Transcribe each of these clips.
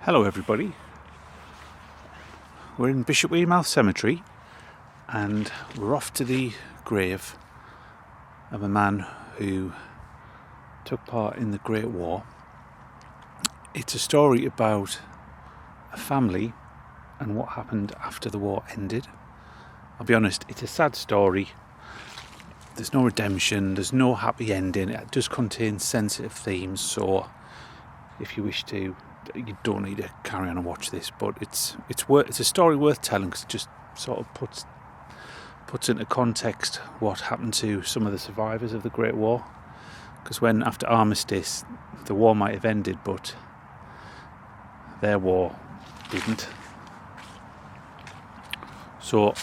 Hello everybody, we're in Bishopwearmouth Cemetery and we're off to the grave of a man who took part in the Great War. It's a story about a family and what happened after the war ended. I'll be honest, it's a sad story. There's no redemption, there's no happy ending. It does contain sensitive themes, so if you wish to, you don't need to carry on and watch this, but it's a story worth telling because it just sort of puts into context what happened to some of the survivors of the Great War. Because when after Armistice the war might have ended, but their war didn't. So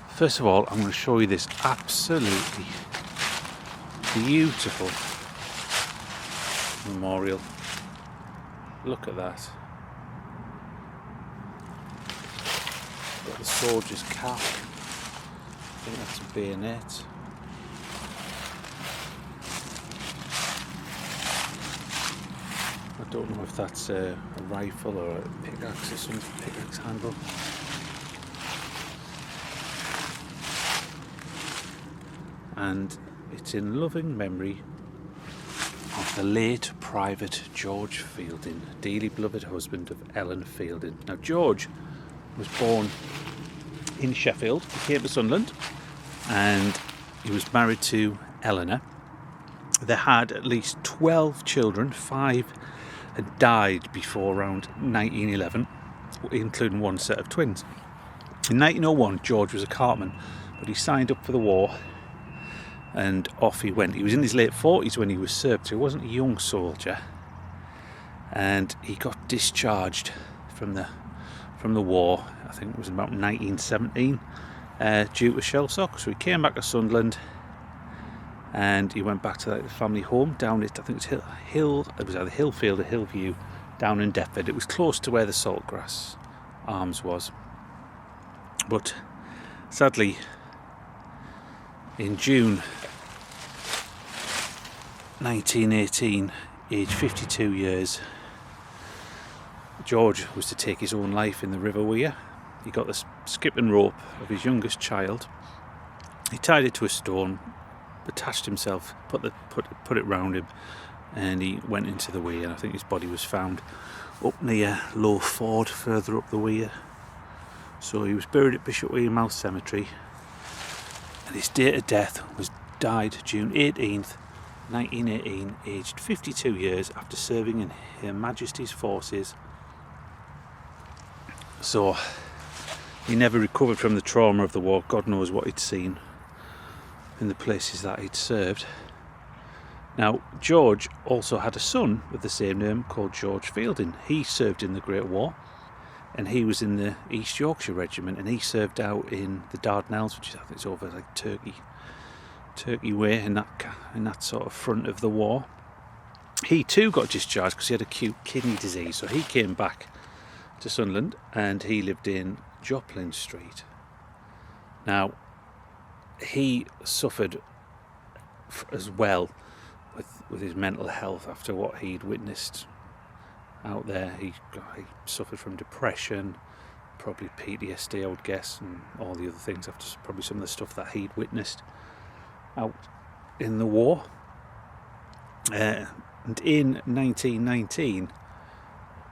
first of all, I'm going to show you this absolutely beautiful memorial. Look at that. Got the soldier's cap. I think that's a bayonet. I don't know if that's a rifle or a pickaxe or some pickaxe handle. And it's in loving memory of the late Private George Fielding, dearly beloved husband of Ellen Fielding. Now, George was born in Sheffield. He came to Sunderland and he was married to Eleanor. They had at least 12 children. 5 had died before around 1911, including one set of twins. In 1901, George was a cartman, but he signed up for the war and off he went. He was in his late 40s when he was served, so he wasn't a young soldier, and he got discharged from the war. I think it was about 1917 due to shell shock. So he came back to Sunderland and he went back to the family home down at, I think it was either Hillfield or Hillview down in Deptford. It was close to where the Saltgrass Arms was, but sadly in June 1918, aged 52 years, George was to take his own life in the River Wear. He got the skipping rope of his youngest child. He tied it to a stone, attached himself, put it round him, and he went into the Wear. And I think his body was found up near Low Ford, further up the Wear. So he was buried at Bishopwearmouth Cemetery. And his date of death died June 18th, 1918, aged 52 years after serving in Her Majesty's forces. So he never recovered from the trauma of the war. God knows what he'd seen in the places that he'd served. Now, George also had a son with the same name called George Fielding. He served in the Great War, and he was in the East Yorkshire Regiment, and he served out in the Dardanelles, which I think is over like Turkey way, in that sort of front of the war. He too got discharged because he had acute kidney disease, so he came back to Sunderland and he lived in Joplin Street. Now, he suffered as well with his mental health after what he'd witnessed out there. He suffered from depression, probably PTSD, I would guess, and all the other things after probably some of the stuff that he'd witnessed out in the war. And in 1919,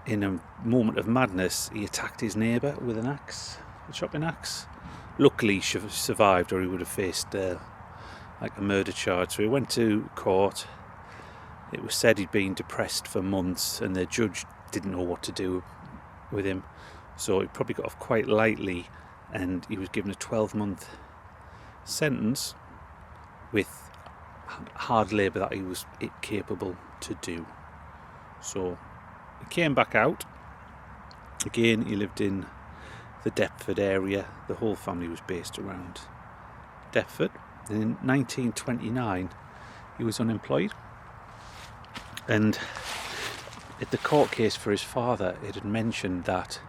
in a moment of madness, he attacked his neighbour with a chopping axe. Luckily he survived, or he would have faced like a murder charge. So he went to court. It was said he'd been depressed for months and the judge didn't know what to do with him, so he probably got off quite lightly, and he was given a 12-month sentence with hard labour that he was capable to do. So he came back out. Again, he lived in the Deptford area. The whole family was based around Deptford. And in 1929 he was unemployed, and at the court case for his father, it had mentioned that,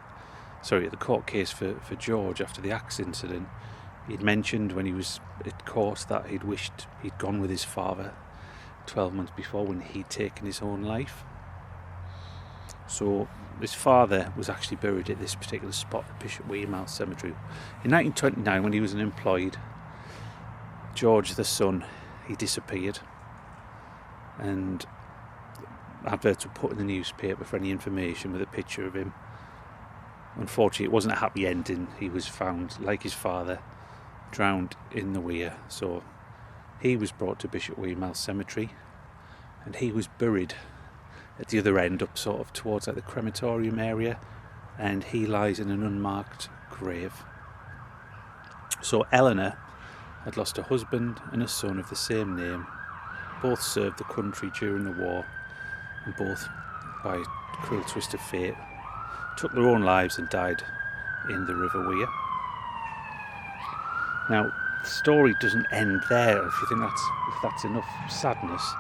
at the court case for George after the axe incident, he'd mentioned when he was at court that he'd wished he'd gone with his father 12 months before when he'd taken his own life. So his father was actually buried at this particular spot, the Bishopwearmouth Cemetery. In 1929, when he was unemployed, George, the son, he disappeared, and adverts were put in the newspaper for any information with a picture of him. Unfortunately, it wasn't a happy ending. He was found, like his father, drowned in the weir. So he was brought to Bishopwearmouth Cemetery, and he was buried at the other end, up sort of towards like the crematorium area, and he lies in an unmarked grave. So Eleanor had lost a husband and a son of the same name. Both served the country during the war, and both, by a cruel twist of fate, took their own lives and died in the River Wear. Now, the story doesn't end there. If you think that's enough sadness,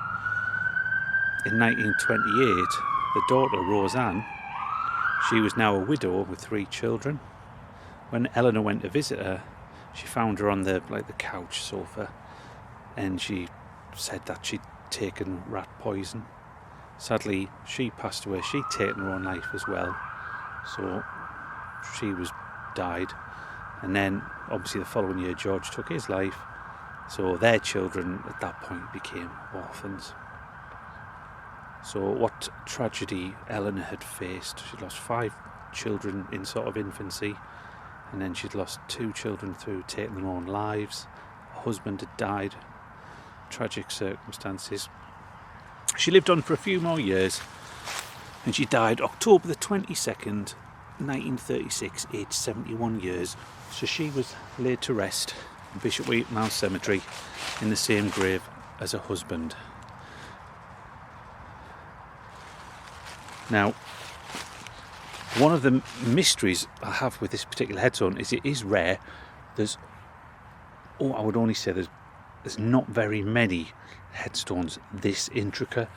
in 1928, the daughter Roseanne, she was now a widow with 3 children. When Eleanor went to visit her, she found her on the couch sofa, and she said that she'd taken rat poison. Sadly, she passed away. She'd taken her own life as well, so she died. And then, obviously, the following year, George took his life. So their children at that point became orphans. So what tragedy Eleanor had faced. She'd lost 5 children in sort of infancy, and then she'd lost 2 children through taking their own lives. Her husband had died. Tragic circumstances. She lived on for a few more years, and she died October the 22nd, 1936, aged 71 years. So she was laid to rest in Bishopwearmouth Cemetery in the same grave as her husband. Now, one of the mysteries I have with this particular headstone is it is rare. I would only say there's not very many headstones this intricate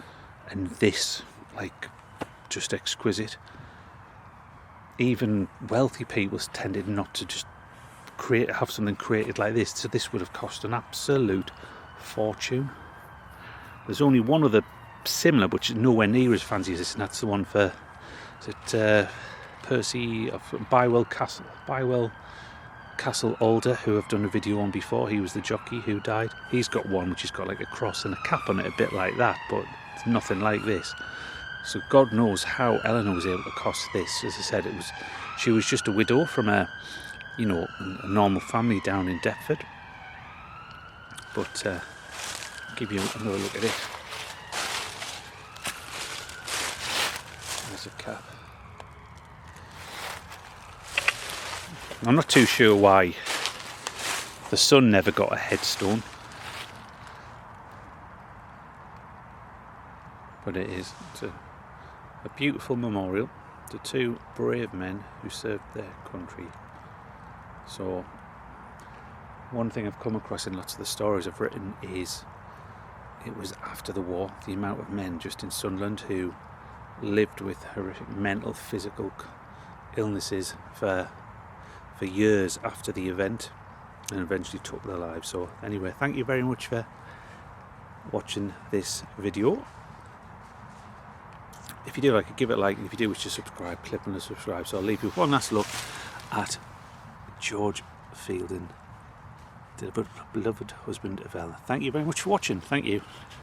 and this just exquisite. Even wealthy people tended not to just have something created like this, so this would have cost an absolute fortune. There's only one other similar, which is nowhere near as fancy as this, and that's the one for Percy of Bywell Castle Alder, who I've done a video on before. He was the jockey who died. He's got one which has got like a cross and a cap on it, a bit like that, but it's nothing like this. So God knows how Eleanor was able to cost this. As I said, she was just a widow from a normal family down in Deptford. But I'll give you another look at it. There's a cap. I'm not too sure why the son never got a headstone, but it's a beautiful memorial to 2 brave men who served their country. So one thing I've come across in lots of the stories I've written is it was after the war, the amount of men just in Sunderland who lived with horrific mental, physical illnesses for years after the event, and eventually took their lives. So anyway, thank you very much for watching this video. If you do like it, give it a like, and if you do wish to subscribe, click on the subscribe. So I'll leave you with one last look at George Fielding, the beloved husband of Ella. Thank you very much for watching. Thank you.